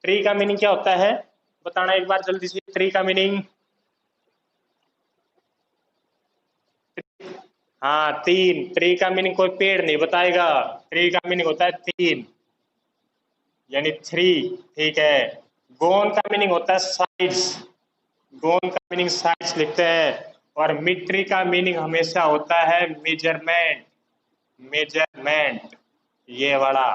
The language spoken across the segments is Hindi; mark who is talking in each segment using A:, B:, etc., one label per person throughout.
A: ट्री का मीनिंग क्या होता है बताना एक बार जल्दी से। ट्री का मीनिंग, हाँ तीन। ट्री का मीनिंग कोई पेड़ नहीं बताएगा। ट्री का मीनिंग होता है तीन, यानी थ्री। ठीक है। गोन का मीनिंग होता है साइज। गोन का मीनिंग साइज लिखते हैं। और मिट्री का मीनिंग हमेशा होता है मेजरमेंट। मेजरमेंट, ये वाला।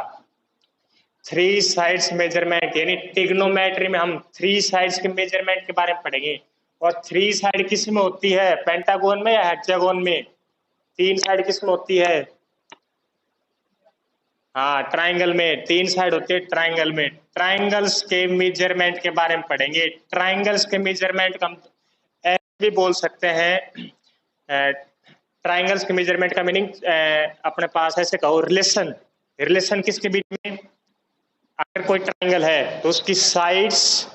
A: थ्री साइड्स मेजरमेंट, यानी टिग्नोमेट्री में हम थ्री साइड्स के मेजरमेंट के बारे में पढ़ेंगे। और थ्री साइड किस में होती है, पेंटागोन में या हेक्सागोन में? तीन साइड किस में होती है? हाँ, ट्राइंगल में तीन साइड होती है। ट्राइंगल में ट्राइंगल्स के मेजरमेंट के बारे में पढ़ेंगे। ट्राइंगल्स के मेजरमेंट का हम ऐसे भी बोल सकते हैं। ट्राइंगल्स के मेजरमेंट का मीनिंग अपने पास ऐसे कहो, रिलेशन। रिलेशन किसके बीच में? अगर कोई ट्राइंगल है तो उसकी साइड्स,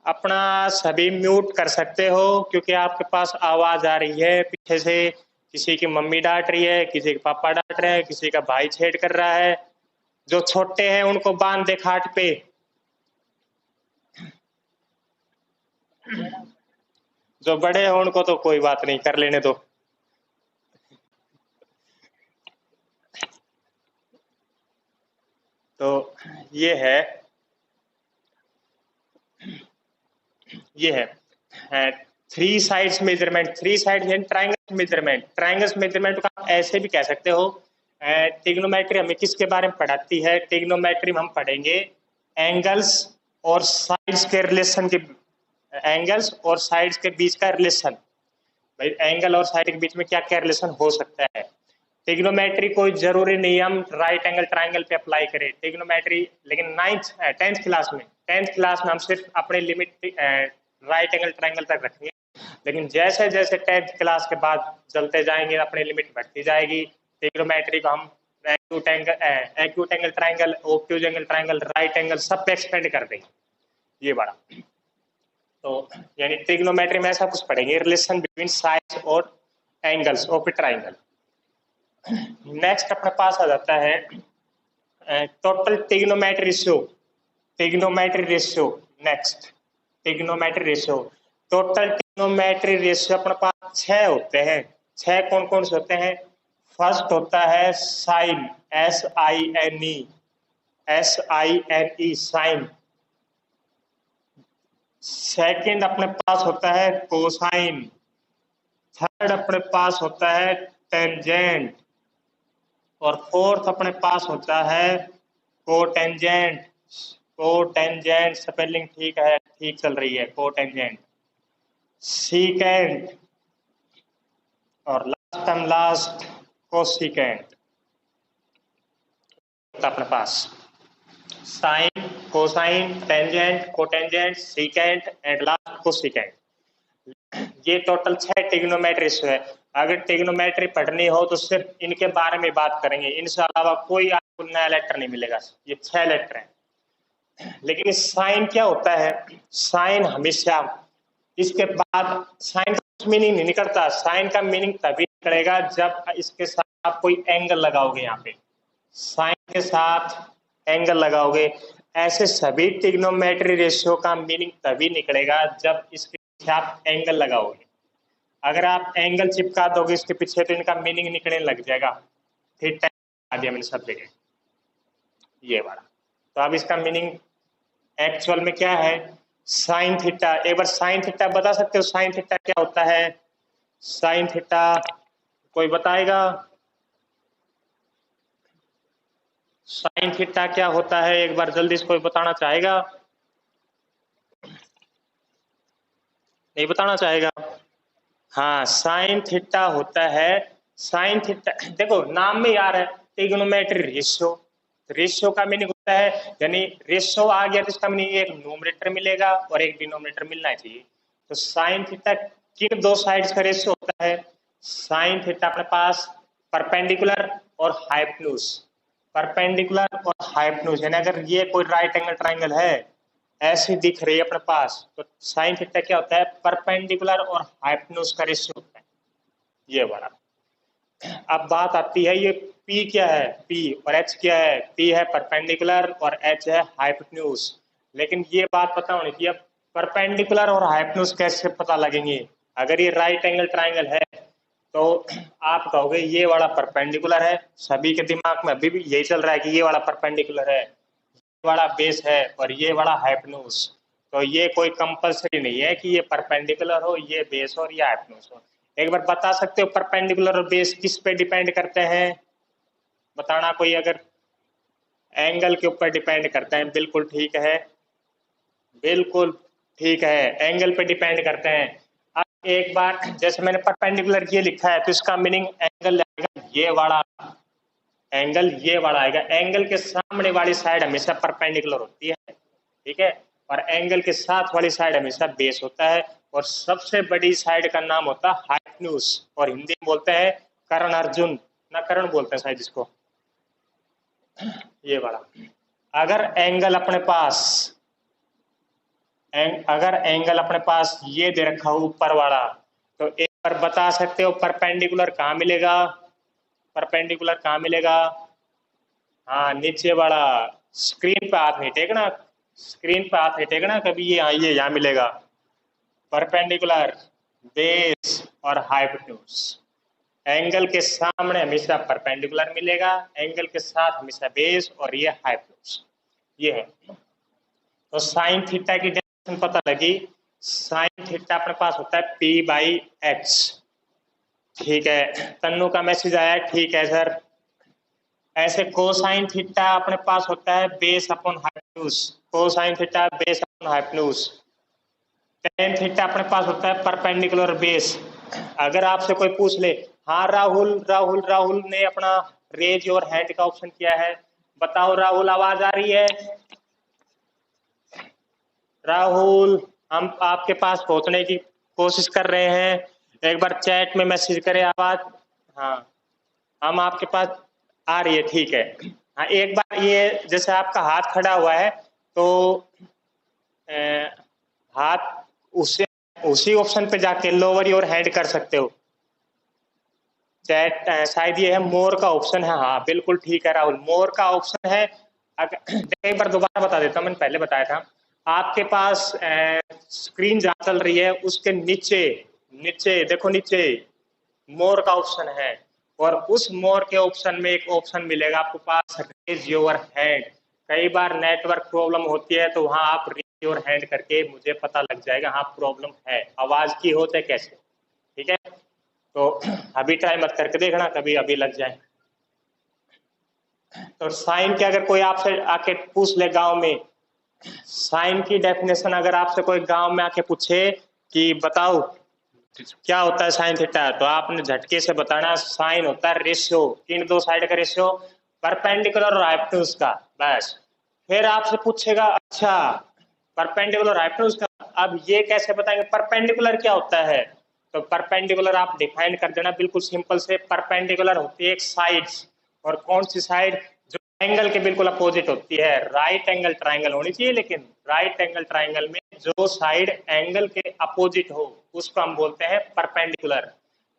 A: अपना सभी म्यूट कर सकते हो क्योंकि आपके पास आवाज आ रही है पीछे से। किसी की मम्मी डांट रही है, किसी के पापा डांट रहे हैं, किसी का भाई छेड़ कर रहा है। जो छोटे हैं उनको बांध दे खाट पे। जो बड़े हैं उनको तो कोई बात नहीं, कर लेने दो। तो ये है, ये है three sides measurement. Three sides यानी ट्राइंगल्स मेजरमेंट। ट्राइंगल्स मेजरमेंट को आप ऐसे भी कह सकते हो। टिग्नोमेट्री हमें किसके बारे में पढ़ाती है? टिग्नोमेट्री में हम पढ़ेंगे एंगल्स और साइड्स के रिलेशन के, एंगल्स और साइड्स के बीच का रिलेशन। भाई एंगल और साइड के बीच में क्या क्या रिलेशन हो सकता है। टिग्नोमेट्री कोई जरूरी नहीं हम राइट एंगल ट्राइंगल पे अप्लाई करें टिग्नोमेट्री, लेकिन नाइन्थ टेंथ क्लास में, हम सिर्फ अपने लिमिट राइट एंगल ट्राइंगल तक रखेंगे। लेकिन जैसे जैसे टेंथ क्लास के बाद चलते जाएंगे अपनी लिमिट बढ़ती जाएगी। टिग्नोमेट्री को हम acute angle triangle, obtuse angle triangle, right angle सब पे एक्सपेंड कर देंगे, ये बड़ा। तो यानी ट्रिग्नोमेट्री में ऐसा कुछ पढ़ेंगे, रिलेशन बिटवीन साइड्स और angles of A triangle. Next अपने पास आ जाता है total trigonometry ratio. Trigonometry ratio next, trigonometry ratio. Total trigonometry ratio अपने पास 6 होते हैं। 6 कौन कौन से होते हैं? फर्स्ट होता है sine, SINE, SINE sine. Second अपने पास होता है कोसाइन। थर्ड अपने पास होता है टेंजेंट। और फोर्थ अपने पास होता है कोटेंजेंट। कोटेंजेंट स्पेलिंग ठीक है, ठीक चल रही है, कोटेंजेंट। सीकेंट और लास्ट कोसिकेंट अपने पास। Sine, cosine, tangent, cotangent, secant and last cosecant. ये टोटल 6 ट्रिग्नोमेट्री रेशियो है। अगर ट्रिग्नोमेट्री पढ़नी हो तो सिर्फ इनके बारे में बात करेंगे, इनसे अलावा कोई आपको नया लेटर नहीं मिलेगा। ये 6 लेटर हैं। लेकिन साइन क्या होता है? साइन हमेशा इसके बाद साइन का मीनिंग नहीं निकलता। साइन का मीनिंग तभी निकलेगा जब इसके साथ आप कोई एंगल लगाओगे। यहाँ पे साइन के साथ एंगल लगाओगे। ऐसे सभी ट्रिग्नोमेट्री रेशियो का मीनिंग तभी निकलेगा जब इसके पीछे आप एंगल लगाओगे। अगर आप एंगल चिपका दोगे इसके पीछे तो इनका मीनिंग निकलने लग जाएगा। थीटा आ दिया मैंने सब जगह, ये वाला। तो अब इसका मीनिंग एक्चुअल में क्या है? Sine theta. एक बार साइन थीटा बता सकते हो? साइन थीटा क्या होता है? साइन थीटा कोई बताएगा? साइन थीटा क्या होता है एक बार जल्दी से कोई बताना चाहेगा? नहीं बताना चाहेगा? हाँ, साइन थीटा होता है, साइन थीटा देखो नाम में यार है ट्रिग्नोमेट्री रेशियो। रेशियो का मीनिंग होता है, यानी रेशियो आ गया तो इसका मीनिंग एक न्यूमरेटर मिलेगा और एक डिनोमिनेटर मिलना चाहिए। तो साइन थीटा किन दो साइड्स का रेशियो होता है? साइन थीटा अपने पास परपेंडिकुलर और हाइपोटेन्यूज। परपेंडिकुलर और हाइपोटेन्यूज, यानी अगर ये कोई राइट एंगल ट्राइंगल है ऐसी दिख रही है अपने पास, तो साइन थीटा क्या होता है? परपेंडिकुलर और हाइपोटेन्यूज का रेशियो होता है, ये वाला। अब बात आती है ये पी क्या है, पी, और एच क्या है, पी है परपेंडिकुलर और एच है हाइपोटेन्यूज। लेकिन ये बात पता होनी चाहिए, परपेंडिकुलर और हाइपोटेन्यूज कैसे पता लगेंगे? अगर ये राइट एंगल ट्राइंगल है तो आप कहोगे ये वाला परपेंडिकुलर है, सभी के दिमाग में अभी भी यही चल रहा है कि ये वाला परपेंडिकुलर है, ये वाला बेस है और ये वाला हाइपोटेन्यूज। तो ये कोई कंपलसरी नहीं है कि ये परपेंडिकुलर हो, ये बेस हो और ये हाइपोटेन्यूज हो। एक बार बता सकते हो परपेंडिकुलर और बेस किस पे डिपेंड करते हैं? बताना कोई अगर। एंगल के ऊपर डिपेंड करते हैं, बिल्कुल ठीक है, बिल्कुल ठीक है, एंगल पे डिपेंड करते हैं। अब एक बार जैसे मैंने परपेंडिकुलर ये लिखा है तो इसका मीनिंग एंगल आएगा ये वाला, एंगल ये वाला आएगा। एंगल के सामने वाली साइड हमेशा परपेंडिकुलर होती है, ठीक है, और एंगल के साथ वाली साइड हमेशा बेस होता है। और सबसे बड़ी साइड का नाम होता है हाइपोटेन्यूज, और हिंदी में बोलते हैं कर्ण अर्जुन, ना कर्ण बोलते हैं शायद इसको, ये वाला। अगर एंगल अपने पास अगर एंगल अपने पास ये दे रखा हो ऊपर वाला, तो एक बार बता सकते हो परपेंडिकुलर कहाँ मिलेगा? परपेंडिकुलर कहाँ मिलेगा? हाँ, नीचे वाला। स्क्रीन पे हाथ नहीं टेकना, स्क्रीन पे हाथ नहीं टेकना कभी, ये आइए यहाँ मिलेगा परपेंडिकुलर, बेस और हाइपोटेन्यूज। एंगल के सामने हमेशा परपेंडिकुलर मिलेगा, एंगल के साथ हमेशा बेस, और ये हाइपोटेन्यूज, ये है। तो साइन थीटा की डेफिनेशन पता लगी। साइन थीटा अपने पास होता है पी बाई एच, ठीक है। तन्नू का मैसेज आया है, ठीक है सर। ऐसे कोसाइन थीटा अपने पास होता है base upon hypotenuse, cosine theta base upon hypotenuse. Tan theta अपने पास होता है परपेंडिकुलर बेस। अगर आपसे कोई पूछ ले, हाँ राहुल राहुल राहुल ने अपना रेज योर हैंड का ऑप्शन किया है, बताओ राहुल, आवाज आ रही है? राहुल, हम आपके पास पहुंचने की कोशिश कर रहे हैं, एक बार चैट में मैसेज करें आवाज। हाँ, हम आपके पास आ रही है, ठीक है। हाँ, एक बार ये जैसे आपका हाथ खड़ा हुआ है तो हाथ उसी उसी ऑप्शन पे जाके लोअर योर हैंड कर सकते हो। चैट शायद ये है मोर का ऑप्शन है, हाँ बिल्कुल ठीक है राहुल, मोर का ऑप्शन है। अगर एक बार दोबारा बता देता हूँ, मैंने पहले बताया था। आपके पास स्क्रीन जहाँ चल रही है उसके नीचे, नीचे देखो, नीचे मोर का ऑप्शन है, और उस मोर के ऑप्शन में एक ऑप्शन मिलेगा आपको पास, रेज योर हैंड। कई बार नेटवर्क प्रॉब्लम होती है तो वहां आप रेज योर हैंड करके मुझे पता लग जाएगा हाँ प्रॉब्लम है, आवाज की हो चाहे कैसे, ठीक है। तो अभी ट्राई मत करके देखना, कभी अभी लग जाए। तो साइन के अगर कोई आपसे आके पूछ ले गांव में, साइन की डेफिनेशन अगर आपसे कोई गांव में आके पूछे कि बताओ क्या होता है साइन थीटा, तो आपने झटके से बताना साइन होता है रेशियो, इन दो साइड का रेशियो, परपेंडिकुलर और हाइपोटेन्यूज का, बस। फिर आपसे पूछेगा अच्छा परपेंडिकुलर हाइपोटेन्यूज का, अब ये कैसे बताएंगे परपेंडिकुलर क्या होता है? तो परपेंडिकुलर आप डिफाइन कर देना बिल्कुल सिंपल से, परपेंडिकुलर होती है एक साइड्स, और कौन सी साइड? जो एंगल के बिल्कुल अपोजिट होती है। राइट एंगल ट्राइंगल होनी चाहिए, लेकिन राइट एंगल ट्राइंगल में जो साइड एंगल के अपोजिट हो उसको हम बोलते हैं परपेंडिकुलर।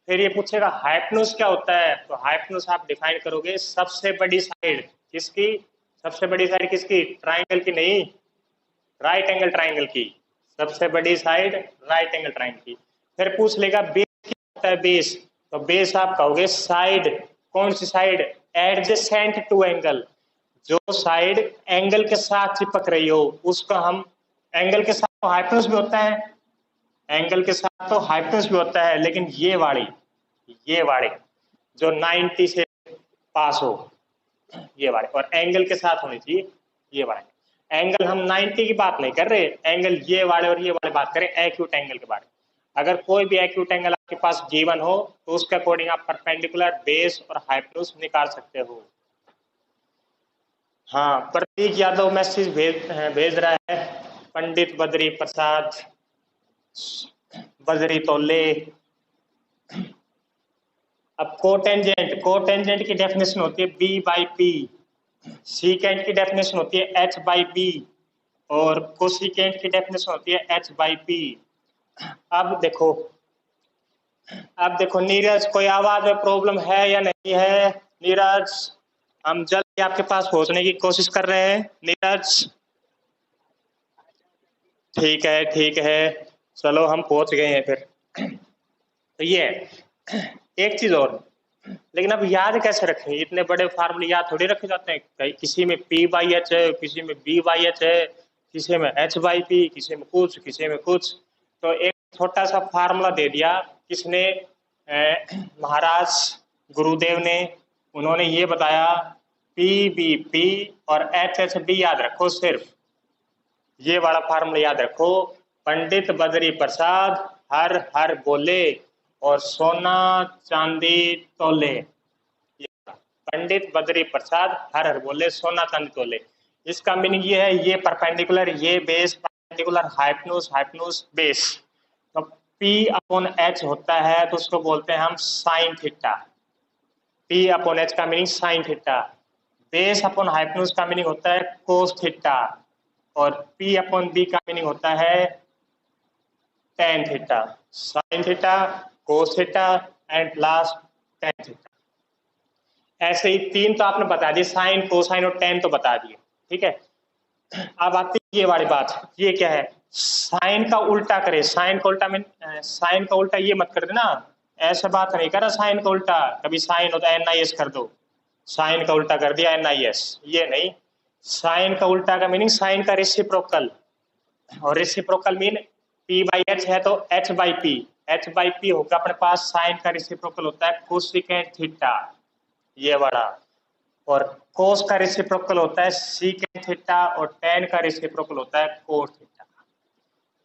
A: फिर ये पूछेगा हाइपोटेन्यूज क्या होता है, तो हाइपोटेन्यूज आप डिफाइन करोगे सबसे बड़ी साइड किसकी, सबसे बड़ी साइड किसकी? ट्राइंगल की नहीं, राइट एंगल ट्राइंगल की, सबसे बड़ी साइड राइट एंगल ट्राइंगल की। फिर पूछ लेगा बेस क्या होता है, बेस, तो बेस आप कहोगे साइड, कौन सी साइड? एडजेसेंट टू एंगल, जो साइड एंगल के साथ चिपक रही हो उसको हम, एंगल के साथ तो हाइपोटेन्यूज भी होता है, एंगल के साथ तो हाइपोटेन्यूज भी होता है, लेकिन ये वाली जो 90 से पास हो, ये वाले, और एंगल के साथ होनी चाहिए ये वाले। एंगल हम 90 की बात नहीं कर रहे, एंगल ये वाले और ये वाले बात करें एक्यूट एंगल के बारे में। अगर कोई भी एक्यूट एंगल आपके पास गिवन हो तो उसके अकॉर्डिंग आप परपेंडिकुलर, बेस और हाइपोटेन्यूज निकाल सकते हो। हाँ, प्रतीक यादव मैसेज भेज रहा है, पंडित बद्री प्रसाद बद्री तोले। अब कोटेंजेंट, कोटेंजेंट की डेफिनेशन होती है बी बाई पी, सीकेंट की डेफिनेशन होती है एच बाई बी, और कोसिकेंट की डेफिनेशन होती है एच बाई पी। अब देखो, अब देखो नीरज, कोई आवाज में प्रॉब्लम है या नहीं है? नीरज, हम जल्दी आपके पास पहुंचने की कोशिश कर रहे हैं। नीरज, ठीक है, चलो हम पहुंच गए हैं फिर। तो ये है। एक चीज और, लेकिन अब याद कैसे रखें? इतने बड़े फार्मूले याद थोड़ी रखे जाते हैं। कहीं किसी में पी बाई एच है, किसी में बी बाई एच है, किसी में एच बाई पी, किसी में कुछ, किसी में कुछ। तो एक छोटा सा फार्मूला दे दिया किसने, महाराज गुरुदेव ने। उन्होंने ये बताया पी बी पी और एच एच बी याद रखो सिर्फ। ये वाला फार्मूला याद रखो। पंडित बद्री प्रसाद हर हर बोले और सोना चांदी तोले। पंडित बद्री प्रसाद हर हर बोले सोना चांदी तोले। इसका मीनिंग ये है, ये परपेंडिकुलर, ये base, perpendicular hypotenuse, hypotenuse base. तो P अपॉन H होता है तो उसको बोलते हैं हम sine theta. P upon H का meaning sine theta. Base upon hypotenuse का मीनिंग होता है कोस थीटा। और P अपॉन B का मीनिंग होता है tan theta. Sine theta, cos theta and last tan theta. ऐसे ही तीन तो आपने बता दिए, साइन कोसाइन और टेन तो बता दिए, ठीक है। अब आती है ये वाली बात, ये क्या है? साइन का उल्टा करे। साइन का उल्टा मीन, साइन का उल्टा ये मत कर देना, ऐसा बात नहीं करा साइन का उल्टा। कभी साइन होता है NIS कर दो, साइन का उल्टा कर दिया NIS, ये नहीं। साइन का उल्टा का मीनिंग साइन का रेसिप्रोकल। और reciprocal mean P by H है तो H by P. H by P होगा अपने पास, साइन का रेसिप्रोकल होता है कोसेकेंट थीटा, ये वाला। और कोस का रेसिप्रोकल होता है सीकेंट थीटा और टेन का रेसिप्रोकल होता है कोस थीटा।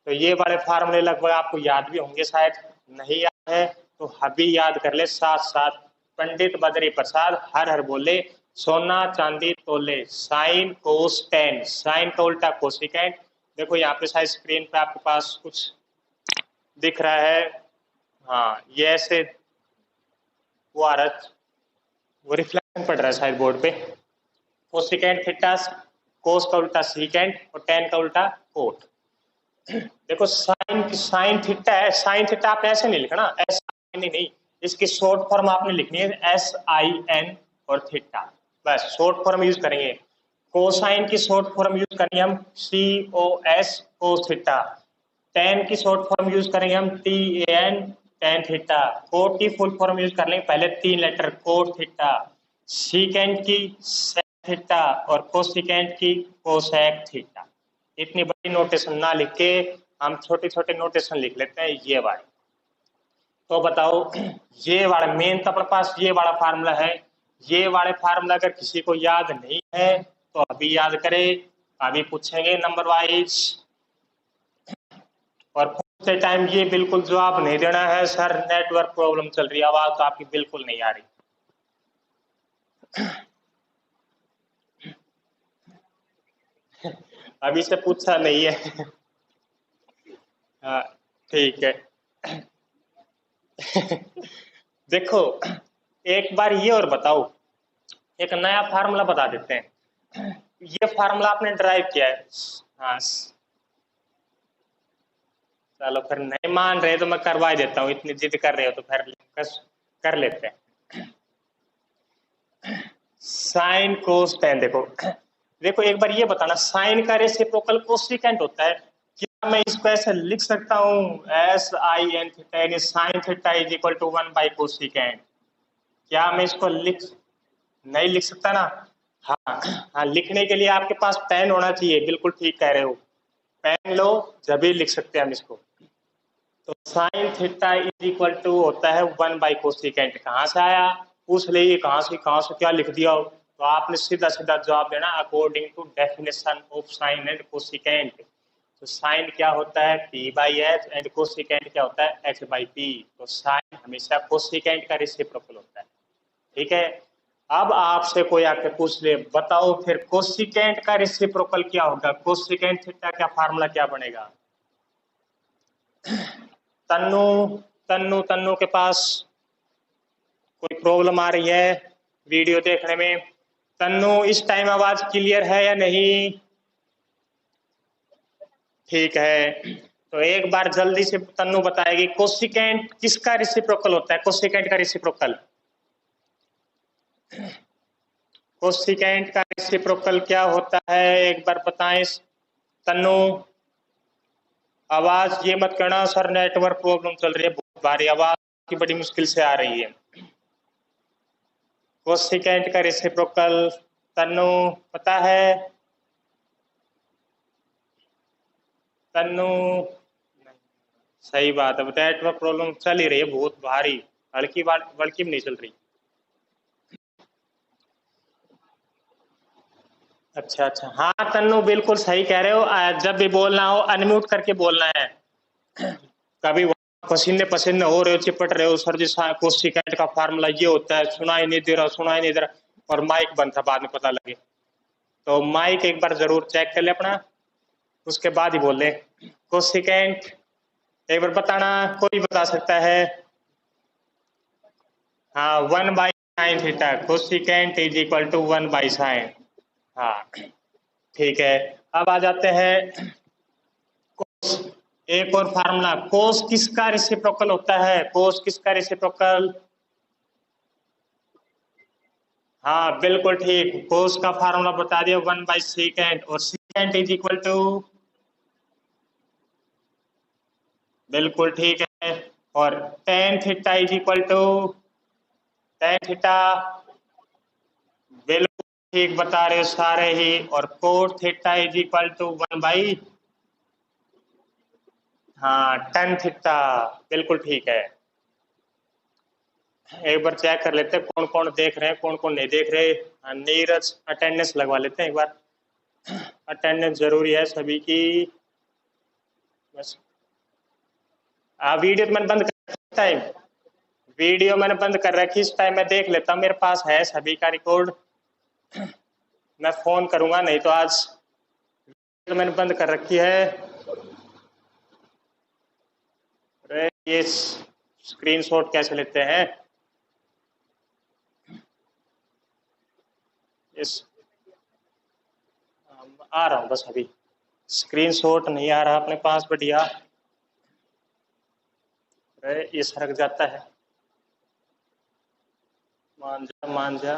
A: तो ये वाले फार्मूले लगभग आपको याद भी होंगे, शायद नहीं याद है तो अभी याद कर ले साथ साथ। पंडित बद्री प्रसाद हर हर बोले सोना चांदी तोले, साइन कोस टेन। साइन का उल्टा कोसिकेंट। देखो यहाँ पे शायद स्क्रीन पे आपके पास कुछ दिख रहा है, हाँ ये ऐसे वो आ रहा, वो रिफ्लेक्शन पड़ रहा है शायद बोर्ड पे। कोसिकेंट थीटा, कोस का उल्टा सीकेंट और टेन का उल्टा कोट। देखो साइन, साइन थीटा है, साइन थीटा आपने ऐसे नहीं लिखना, नहीं, इसकी शॉर्ट फॉर्म आपने लिखनी है SIN और थीटा, बस शॉर्ट फॉर्म यूज करेंगे। कोसाइन की शॉर्ट फॉर्म यूज करेंगे हम COS कोस थीटा। टेन की शॉर्ट फॉर्म यूज करेंगे हम TAN टेन थीटा। कोट की फुल फॉर्म यूज कर लेंगे पहले 3 लेटर कोट थीटा। सीकेंट की सेक थीटा और कोसिकेंट की कोसेक थीटा। इतनी बड़ी नोटेशन ना लिख के हम छोटे छोटे नोटेशन लिख लेते हैं, ये वाले। तो बताओ, ये वाला मेन तो अपने पास ये वाला फार्मूला है। ये वाले फार्मूला अगर किसी को याद नहीं है तो अभी याद करे, अभी पूछेंगे नंबर वाइज। और पूछते टाइम ये बिल्कुल जवाब नहीं देना है, सर नेटवर्क प्रॉब्लम चल रही है, आवाज तो आपकी बिल्कुल नहीं आ रही। अभी से पूछा नहीं है। हाँ ठीक है। देखो एक बार ये और बताओ, एक नया फार्मूला बता देते हैं। ये फार्मूला आपने ड्राइव किया है, हाँ चलो फिर नहीं मान रहे तो मैं करवा ही देता हूँ, इतनी जिद कर रहे हो तो फिर कर लेते हैं। साइन कोस टेन, देखो देखो एक बार ये बताना, साइन का रेसिप्रोकल कोसिकेंट होता है। क्या मैं इसको ऐसे लिख सकता हूँ SIN थीटा यानी sine theta is equal to 1 by cosecant? क्या मैं इसको नहीं लिख सकता ना? हाँ हाँ, लिखने के लिए आपके पास पेन होना चाहिए, बिल्कुल ठीक कह रहे हो। पेन लो जब भी लिख सकते हैं हम इसको। तो sine theta is equal to होता है 1 बाई कोसिकेंट। कहाँ से आया पूछ ले, कहाँ से क्या लिख दिया हो, तो आपने सीधा सीधा जवाब देना according to definition of sine and cosecant. तो साइन क्या होता है P by H and cosecant क्या होता है H बाई पी। तो साइन हमेशा कोसिकेंट का रेसिप्रोकल होता है, ठीक है। अब आपसे कोई आके पूछ ले बताओ फिर कोसिकेंट का रेसिप्रोकल क्या होगा, कोसिकेंट थीटा का फार्मूला क्या बनेगा? तन्नू तन्नू तन्नू के पास कोई प्रॉब्लम आ रही है वीडियो देखने में? तन्नू इस टाइम आवाज क्लियर है या नहीं? ठीक है, तो एक बार जल्दी से तन्नू बताएगी कोसिकेंट किसका रेसिप्रोकल होता है, कोसिकेंट का रेसिप्रोकल। कोसिकेंट का रेसिप्रोकल क्या होता है, एक बार बताएं तन्नू। आवाज ये मत करना सर नेटवर्क प्रॉब्लम चल रही है बहुत भारी, आवाज की बड़ी मुश्किल से आ रही है। कोसिकेंट का रेसिप्रोकल तन्नू पता है? तन्नू सही बात है, नेटवर्क प्रॉब्लम चल ही रही है बहुत भारी, हल्की बड़की भी नहीं चल रही। अच्छा अच्छा, हाँ तन्नू बिल्कुल सही कह रहे हो, जब भी बोलना हो अनम्यूट करके बोलना है। कभी पसीने पसीने हो रहे हो, चिपट रहे हो, सर जी कोसिकेंट का फार्मूला ये होता है, सुनाई नहीं दे रहा, सुनाई नहीं दे रहा, और माइक बंद था, बाद में पता लगे। तो माइक एक बार जरूर चेक कर ले अपना, उसके बाद ही बोले। कोसिकेंट एक बार बताना, कोई बता सकता है? हाँ 1/sin theta, cosecant is equal to 1/sin। हाँ ठीक है। अब आ जाते हैं कोस, एक और फार्मूला, कोस किसका रेसिप्रोकल होता है? कोस किसका रेसिप्रोकल? हाँ बिल्कुल ठीक, कोस का फार्मूला बता दिया 1/सेकेंट, और सेकेंट इज इक्वल टू, बिल्कुल ठीक है, और tan theta is equal to, tan theta, बिल्कुल ठीक बता रहे हो सारे ही, और cot theta is equal to 1/, हाँ टेन थीटा, बिल्कुल ठीक है। एक बार चेक कर लेते हैं कौन कौन देख रहे हैं, कौन कौन नहीं देख रहे। नीरज अटेंडेंस लगवा लेते हैं एक बार, अटेंडेंस जरूरी है सभी की। बस वीडियो तो मैंने बंद कर टाइम, वीडियो मैंने बंद कर रखी, इस टाइम मैं देख लेता हूँ, मेरे पास है सभी का रिकॉर्ड, मैं फोन करूंगा नहीं तो आज, तो मैंने बंद कर रखी है। अरे ये स्क्रीनशॉट कैसे लेते हैं इस, आ रहा हूँ बस अभी, स्क्रीनशॉट नहीं आ रहा अपने पास बढ़िया। अरे ये सरक जाता है, मांझा मांझा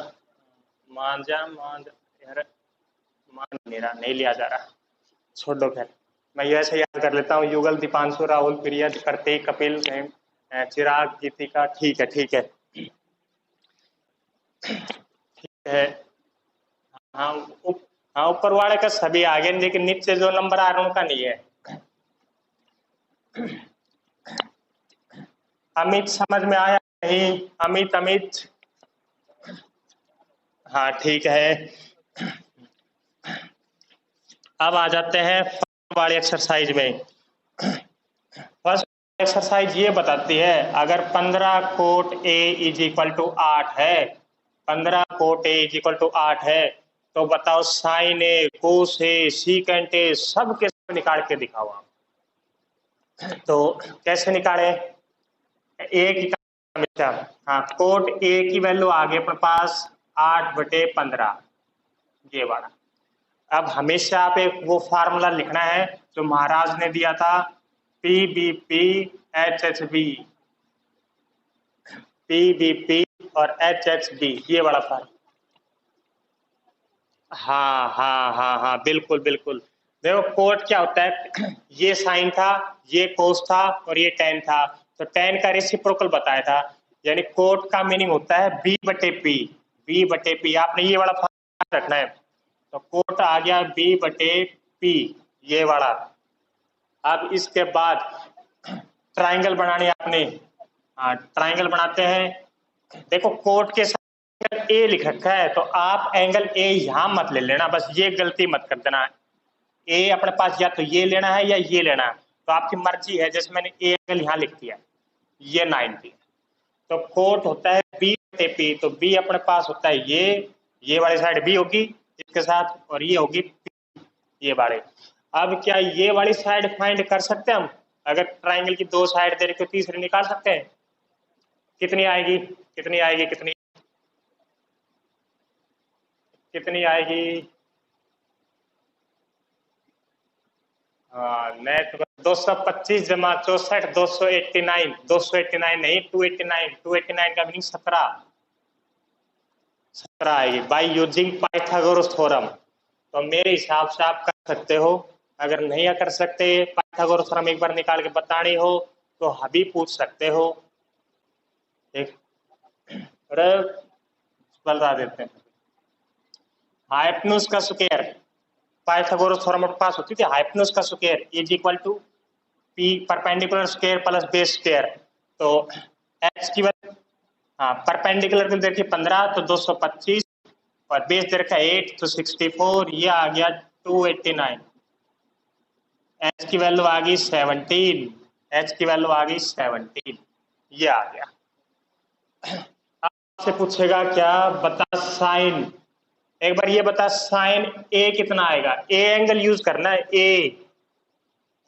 A: मांझा मांझा, यार मान नहीं रहा, नहीं लिया जा रहा, छोड़ो खैर, मैं ये ऐसे याद कर लेता हूँ। युगल, दीपांशु, राहुल, प्रिया, कार्तिक, कपिल, चिराग, गीतिका, ठीक है ठीक है ठीक है। हाँ हाँ ऊपर वाले का सभी आ गए, लेकिन नीचे जो नंबर आ रहा है उनका नहीं है। अमित समझ में आया नहीं? अमित अमित, हाँ ठीक है। अब आ जाते हैं फर्स्ट वाली एक्सरसाइज में। फर्स्ट एक्सरसाइज ये बताती है, अगर 15 cot A is equal to 8 है, 15 cot A is equal to 8 है, तो बताओ sign A, cos A, secant A, सब के सब निकाल के दिखाओ आप। तो कैसे निकाले? ए की हमेशा, हाँ कोट ए की वैल्यू आ गई अपने पास 8/15, ये वाला। अब हमेशा आप एक वो फार्मूला लिखना है जो महाराज ने दिया था, P B P H H B, P B P और एच एच बी, ये वाला फार्मूला। हाँ हाँ हाँ हाँ बिल्कुल बिल्कुल। देखो कोट क्या होता है, ये साइन था, ये कोस था, और ये टेन था, तो टेन का रेसिप्रोकल बताया था, यानी कोट का मीनिंग होता है B/P, B/P, आपने ये वाला फार्मूला रखना है। तो कोट आ गया B/P, ये वाला। अब इसके बाद ट्राइंगल बनानी है आपने, हाँ ट्राइंगल बनाते हैं। देखो कोट के साथ ए लिख रखा है, तो आप एंगल ए यहां मत ले लेना, बस ये गलती मत कर देना। ए अपने पास या तो ये लेना है या ये लेना है, तो आपकी मर्जी है, जैसे मैंने ए एंगल यहां लिख दिया, ये 90। तो कोट होता है B/P, तो बी अपने पास होता है ये वाली साइड बी होगी इसके साथ, और ये होगी P, ये वाले। अब क्या ये वाली साइड फाइंड कर सकते हैं हम? अगर ट्राइंगल की दो साइड दे रही तो तीसरी निकाल सकते हैं, कितनी आएगी, कितनी आएगी, कितनी कितनी आएगी? हाँ नेट 225 जमा 64, 289, 289 नहीं 289, 289 का मीनिंग 17, 17 आएगी बाई यूजिंग पाइथागोरस थ्योरम। तो मेरे हिसाब से आप कर सकते हो। अगर नहीं कर सकते, पाइथागोरस थ्योरम एक बार निकाल के बतानी हो तो अभी पूछ सकते हो। एक बता देते हैं। हाइपोटेन्यूज का स्क्वायर, पाइथागोरस थ्योरम में पास होती थी। हाइपोटेन्यूज का square is equal to P perpendicular square plus base square. तो एच की वैल्यू, हाँ परपेंडिकुलर को देखिए 15 तो 225 और बेस दे रखा 8 तो 64, ये आ गया 289। एच की वैल्यू आ गई 17, एच की वैल्यू आ गई 17, ये आ गया। आपसे पूछेगा क्या, बता साइन, एक बार ये बता साइन ए कितना आएगा। ए एंगल यूज करना है,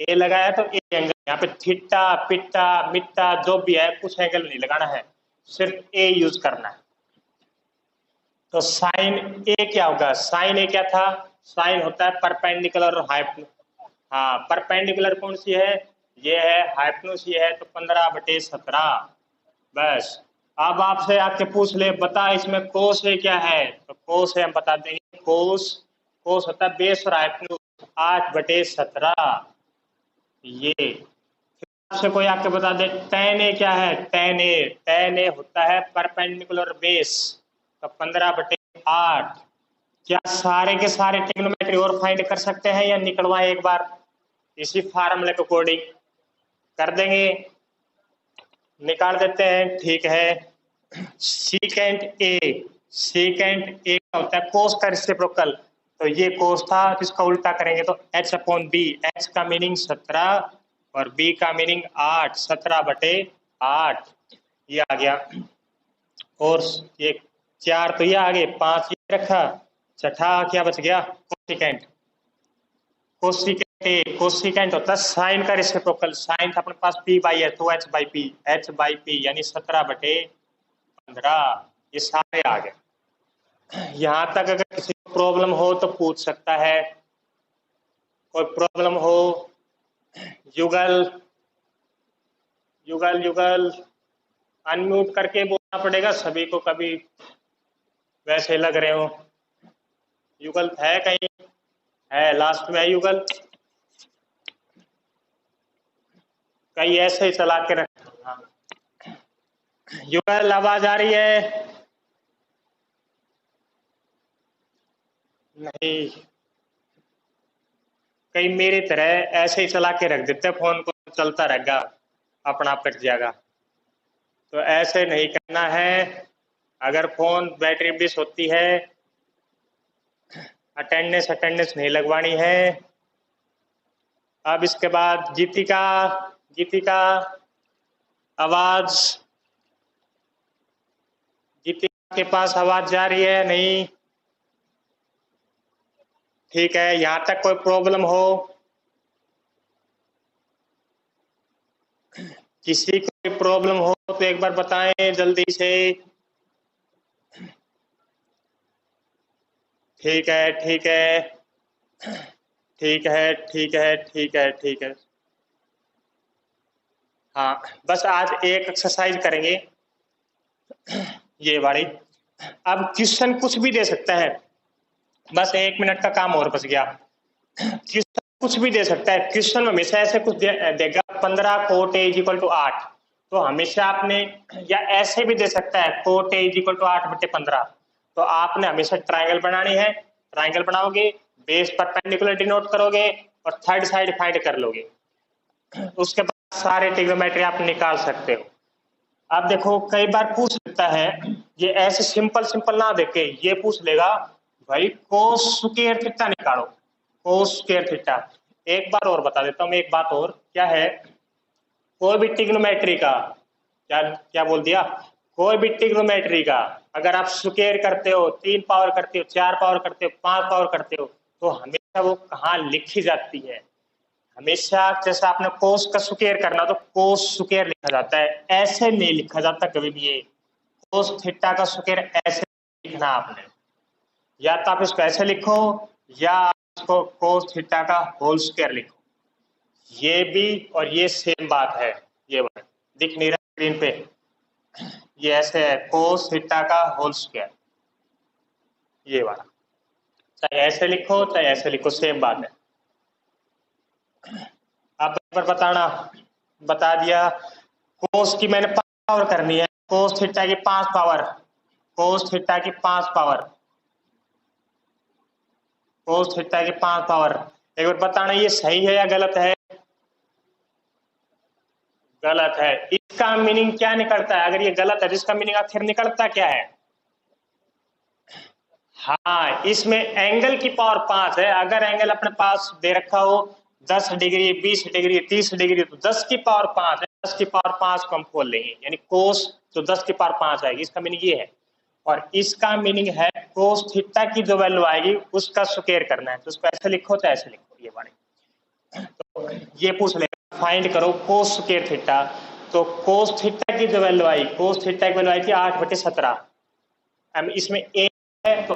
A: ए लगाया तो ए एंगल, यहाँ पे थीटा पिट्टा मिट्टा जो भी है कुछ एंगल नहीं लगाना है, सिर्फ ए यूज करना है। तो साइन ए क्या होगा, साइन ए क्या था, साइन होता है परपेंडिकुलर और हाइपोटेन्यूज। हाँ परपेंडिकुलर कौन सी है, ये है, हाइपोटेन्यूज ये है, तो 15/17। बस अब आपसे आके पूछ ले बता इसमें कोस है क्या है, तो कोस है हम बता देंगे। कोस, कोस होता है बेस और हाइपोटेन्यूज 8/17। ये आपसे कोई आके बता दे tan ए क्या है, tan ए होता है परपेंडिकुलर बेस, तो 15/8। क्या सारे के सारे ट्रिग्नोमेट्री और फाइंड कर सकते हैं या निकलवाएं एक बार इसी फार्मूले के अकॉर्डिंग, कर देंगे, निकाल देते हैं। ठीक है, सीकेंट ए, सीकेंट ए का होता है कोस का रेसिप्रोकल, तो ये कोस था, इसका उल्टा करेंगे तो h/b, h का मीनिंग 17 और b का मीनिंग 8, 17/8 ये आ गया। और ये 4 तो ये आगे, 5 ये रखा, छठा क्या बच गया, कोसिकेंट। कोसिकेंट ए, कोसिकेंट होता है साइन का रेसिप्रोकल, साइन था अपने पास p/s तो h/p, h/p यानी 17/15, ये सारे आ गए। यहां तक अगर किसी को प्रॉब्लम हो तो पूछ सकता है, कोई प्रॉब्लम हो। युगल, युगल युगल अनम्यूट करके बोलना पड़ेगा सभी को, कभी वैसे लग रहे हो। युगल है कहीं, है लास्ट में है युगल, कहीं ऐसे ही चला के रख। हाँ युगल आवाज आ रही है, नहीं कहीं मेरी तरह ऐसे ही चला के रख देते फोन को, चलता रहेगा अपना आप कट जाएगा, तो ऐसे नहीं करना है। अगर फोन बैटरी डिस होती है, अटेंडेंस अटेंडेंस नहीं लगवानी है। अब इसके बाद गीतिका, गीतिका आवाज, गीतिका के पास आवाज जा रही है नहीं, ठीक है। यहां तक कोई प्रॉब्लम हो, किसी को प्रॉब्लम हो तो एक बार बताएं जल्दी से। ठीक है ठीक है ठीक है ठीक है ठीक है ठीक है। हाँ बस आज एक एक्सरसाइज करेंगे ये वाली। अब क्वेश्चन कुछ भी दे सकता है, बस 1 मिनट का काम और बच गया। क्वेश्चन कुछ भी दे सकता है, क्वेश्चन में हमेशा ऐसे कुछ देगा 15 cot A is equal to 8, तो हमेशा आपने, या ऐसे भी दे सकता है cot A is equal to 8/15, तो आपने हमेशा ट्राइंगल बनानी है। ट्राइंगल बनाओगे, बेस परपेंडिकुलर डिनोट करोगे और थर्ड साइड फाइंड कर लोगे, उसके बाद सारे ट्रिग्नोमेट्री आप निकाल सकते हो। अब देखो कई बार पूछ सकता है, ये ऐसे सिंपल सिंपल ना देके ये पूछ लेगा भाई कोस स्क्वायर थीटा निकालो, कोस स्क्वायर थीटा। एक बार और बता देता हूँ, एक बात और क्या है, कोई भी ट्रिग्नोमेट्री का, क्या क्या बोल दिया, कोई भी ट्रिग्नोमेट्री का अगर आप स्क्वायर करते हो, 3 पावर करते हो, 4 पावर करते हो, 5 पावर करते हो, तो हमेशा वो कहाँ लिखी जाती है, हमेशा जैसे आपने कोस का स्क्वायर करना तो कोस स्क्वायर लिखा जाता है, ऐसे नहीं लिखा जाता कभी भी। ये कोस थीटा का स्क्वायर ऐसे लिखना आपने, या तो आप इसको ऐसे लिखो या आप इसको कोस थीटा का होल स्क्वायर लिखो, ये भी और ये सेम बात है। ये बात दिख नहीं रहा स्क्रीन पे, ये ऐसे है कोस थीटा का होल स्क्वायर, ये वाला, चाहे ऐसे लिखो चाहे ऐसे लिखो, सेम बात है। अब पर बताना, बता दिया कोस की मैंने 5 पावर करनी है, कोस थीटा की 5 पावर, कोस थीटा की 5 पावर, कोस थीटा की 5 पावर। एक बार बताना ये सही है या गलत है? गलत है। इसका मीनिंग क्या निकलता है? अगर ये गलत है तो इसका मीनिंग आखिर निकलता क्या है? हाँ, इसमें एंगल की पावर 5 है। अगर एंगल अपने पास दे रखा हो 10 डिग्री, 20 डिग्री, 30 डिग्री, तो 10 की पावर 5 है, 10 की पावर 5 को हम खोल लेंगे, यानी कोस तो 10 की पावर 5 आएगी। इसका मीनिंग ये है। और इसका मीनिंग है कोस थीटा की जो वैल्यू आएगी उसका स्क्वायर करना है, तो उसको ऐसे लिखो चाहे ऐसे लिखो। ये वाली तो ये पूछ लेगा फाइंड करो कोस स्क्वायर थीटा, तो कोस थीटा की जो वैल्यू आई, कोस थीटा की वैल्यू आई थी 8/17। अब इसमें ए है तो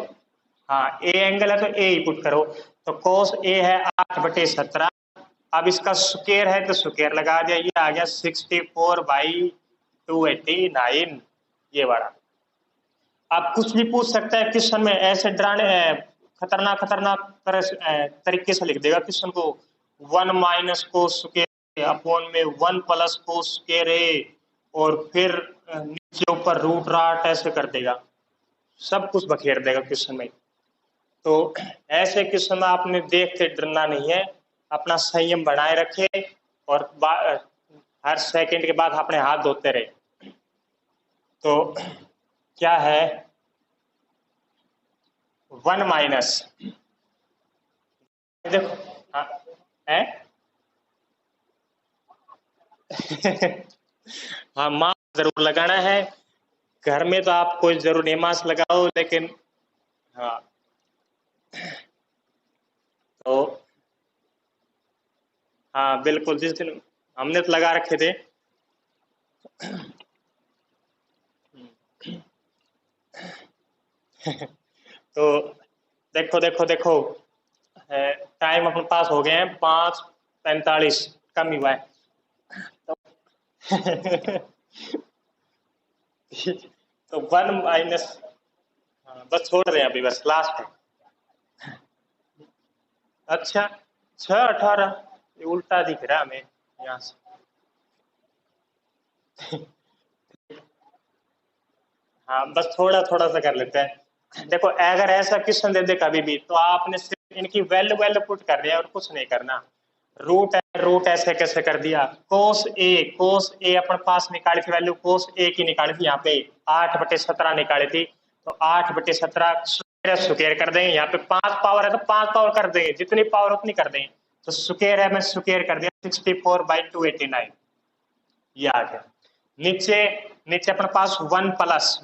A: हाँ, ए एंगल है तो ए ही पुट करो, तो कोस ए है 8/17। अब इसका स्क्वायर है तो स्क्वायर लगा दिया, ये आ गया 64/289, ये वाला। आप कुछ भी पूछ सकते हैं क्वेश्चन में, ऐसे डराने खतरनाक खतरनाक तरीके से लिख देगा क्वेश्चन को। 1 माइनस कोस स्क्वायर अपॉन में 1 प्लस कोस स्क्वायर है, और फिर नीचे ऊपर रूट राट ऐसे कर देगा, सब कुछ बखेर देगा क्वेश्चन में। तो ऐसे क्वेश्चन में आपने देख के डरना नहीं है, अपना संयम बनाए रखे और हर सेकंड के बाद अपने हाथ धोते रहे। तो क्या है 1 माइनस, देखो हाँ, है हाँ, मास्क जरूर लगाना है। घर में तो आप कोई जरूर नहीं मास्क लगाओ, लेकिन हाँ तो हाँ बिल्कुल, जिस दिन हमने तो लगा रखे थे। तो देखो देखो देखो, टाइम अपने पास हो गए हैं 5:45, कम ही हुआ है। तो, तो 1 माइनस, बस छोड़ रहे हैं अभी, बस लास्ट है। अच्छा 6:18, ये उल्टा दिख रहा है हमें यहाँ से। हाँ बस थोड़ा थोड़ा सा कर लेते हैं। देखो अगर ऐसा क्वेश्चन दे दे कभी भी, तो आपने सिर्फ इनकी वैल्यू वैल्यू पुट कर दिया और कुछ नहीं करना। रूट है, रूट ऐसे कैसे कर दिया, कोस ए अपन पास निकाली थी वैल्यू, कोस ए की निकाली थी यहाँ पे 8/17 निकाली थी, तो 8/17 स्क्वायर कर देंगे। यहाँ पे 5 पावर है तो 5 पावर कर देंगे, जितनी पावर उतनी कर देंगे, तो स्क्वायर है, मैं स्क्वायर कर दिया 64/289, ये आ गया। नीचे नीचे अपने पास 1 प्लस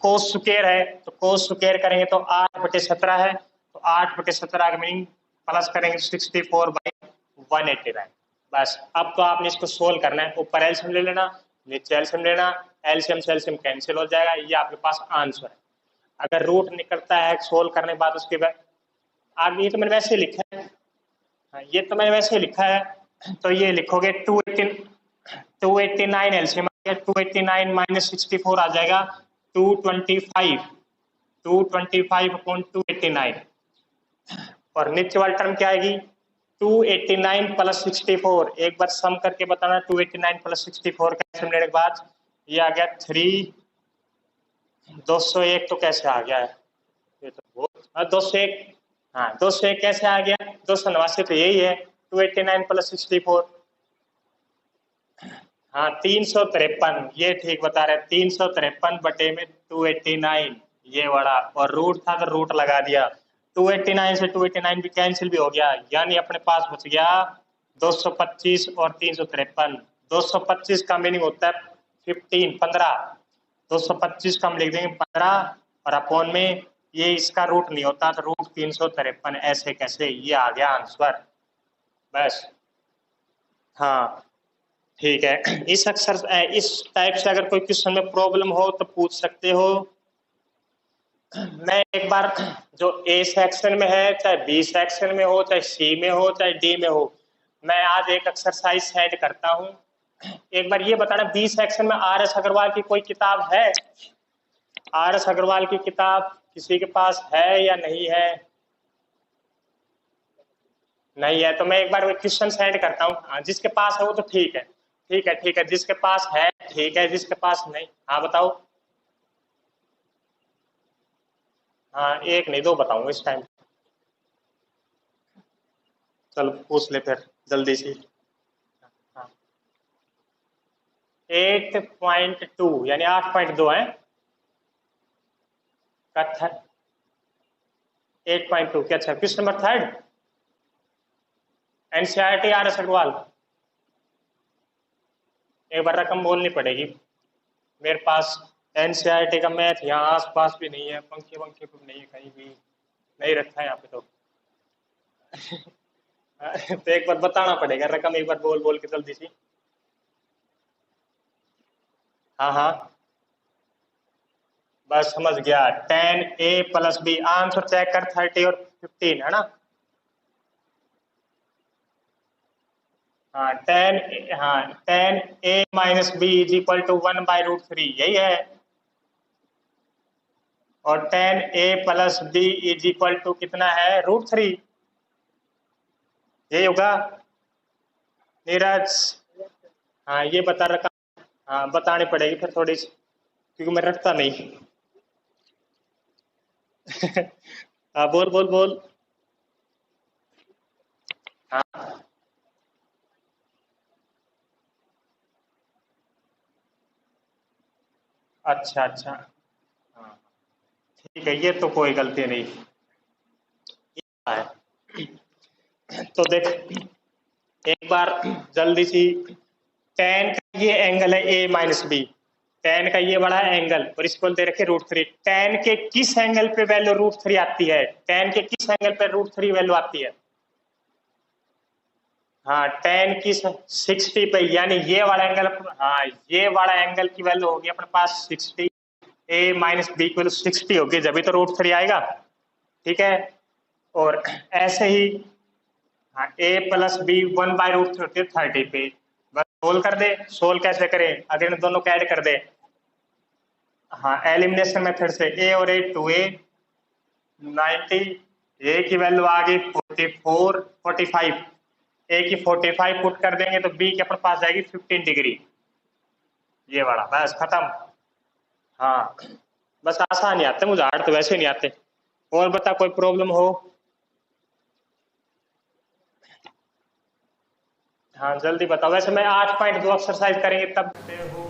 A: कोस स्क्वायर है, तो कोस स्क्वायर करेंगे तो 8/17 है, तो 8/17 का मीनिंग प्लस करेंगे 64/189। बस अब तो आपने इसको सोल्व करना है, ऊपर एलसीएम ले लेना, नीचे एलसीएम लेना, एलसीएम से एलसीएम कैंसिल हो जाएगा, ये आपके पास आंसर है। अगर रूट निकलता है सोल्व करने के बाद, उसके बाद आगे ये तो मैंने वैसे लिखा है, हाँ, ये तो मैंने वैसे लिखा है, तो ये लिखोगे 289 एलसीएम, 289 माइनस 64 आ जाएगा 225, 225/289। और नीचे वाली टर्म क्या आएगी 289 प्लस 64। एक बार सम करके बताना, 289 प्लस 64 कैसे मिलने के बाद ये आ गया 201 तो कैसे आ गया है, ये तो बहुत 201, हाँ 201 कैसे आ गया, 289 तो यही है 289 प्लस 64। हाँ 353, ये ठीक बता रहे, 353/289, ये वाला। और रूट था तो रूट लगा दिया, 289 से 289 भी कैंसिल भी हो गया, यानी अपने पास बच गया 225 और 353। 225 का मीनिंग होता है 15, 225 का हम लिख देंगे 15, और अपॉन में ये इसका रूट नहीं होता तो रूट 353, ऐसे कैसे, ये आ गया आंसर। बस हाँ ठीक है। इस टाइप से अगर कोई क्वेश्चन में प्रॉब्लम हो तो पूछ सकते हो। मैं एक बार जो ए सेक्शन में है, चाहे बी सेक्शन में हो, चाहे सी में हो, चाहे डी में हो, मैं आज एक एक्सरसाइज सेंड करता हूँ। एक बार ये बताना, बी सेक्शन में आर एस अग्रवाल की कोई किताब है? आर एस अग्रवाल की किताब किसी के पास है या नहीं है? नहीं है तो मैं एक बार क्वेश्चन सेंड करता हूँ। हाँ, जिसके पास है वो तो ठीक है, ठीक है, ठीक है, जिसके पास है ठीक है, जिसके पास नहीं, हाँ बताओ। हाँ, एक नहीं दो बताऊंगा इस टाइम। चलो पूछ ले फिर जल्दी से। हाँ, 8.2 यानी 8.2 है। कत्थर 8.2 क्या? अच्छा, question number third, NCERT R S Aggarwal. एक बार रकम बोलनी पड़ेगी। मेरे पास एनसीईआरटी का मैथ यहाँ आस पास भी नहीं है, पंखे वंखे भी नहीं है, कहीं भी नहीं रखा है यहाँ पे तो। तो एक बार बताना पड़ेगा रकम, एक बार बोल बोल के जल्दी सी। हाँ हाँ, बस समझ गया। 10a+b, आंसर चेक कर, 30 और 15 है ना। हाँ 10, हाँ 10a-b इज इक्वल टू 1/√3 यही है। और 10a+b इज इक्वल टू कितना है? √3, यही होगा नीरज। हाँ ये बता रखा। हाँ बतानी पड़ेगी फिर थोड़ी सी, क्योंकि मैं रखता नहीं। हाँ बोल बोल बोल। हाँ अच्छा अच्छा, हाँ ठीक है, ये तो कोई गलती नहीं है। तो देख एक बार जल्दी सी, टेन का ये एंगल है A-B, टेन का ये बड़ा एंगल और इसको दे रखे √3। टेन के किस एंगल पे वैल्यू √3 आती है? टेन के किस एंगल पे √3 वैल्यू आती है? हाँ टेन की 60 पे, यानी ये वाला एंगल। हाँ ये वाला एंगल की वैल्यू होगी अपने पास 60, A-B की वैल्यू 60 होगी, जब भी तो √3 आएगा। ठीक है, और ऐसे ही हाँ A+B 1/√3 होती है 30 पे। बस सोल्व कर दे। सोल्व कैसे करें? अगर इन दोनों को ऐड कर दे, हाँ एलिमिनेशन मेथड से, A और A 2A 90, A की वैल्यू आ गई 44 45, A की 45 पुट कर देंगे तो B के अपने पास जाएगी 15 डिग्री, ये वाला, बस खत्म। हाँ बस आसान ही आते, मुझे हार्ड तो वैसे नहीं आते। और बता कोई प्रॉब्लम हो? हाँ जल्दी बताओ, वैसे मैं 8.2 एक्सरसाइज करेंगे तब हो।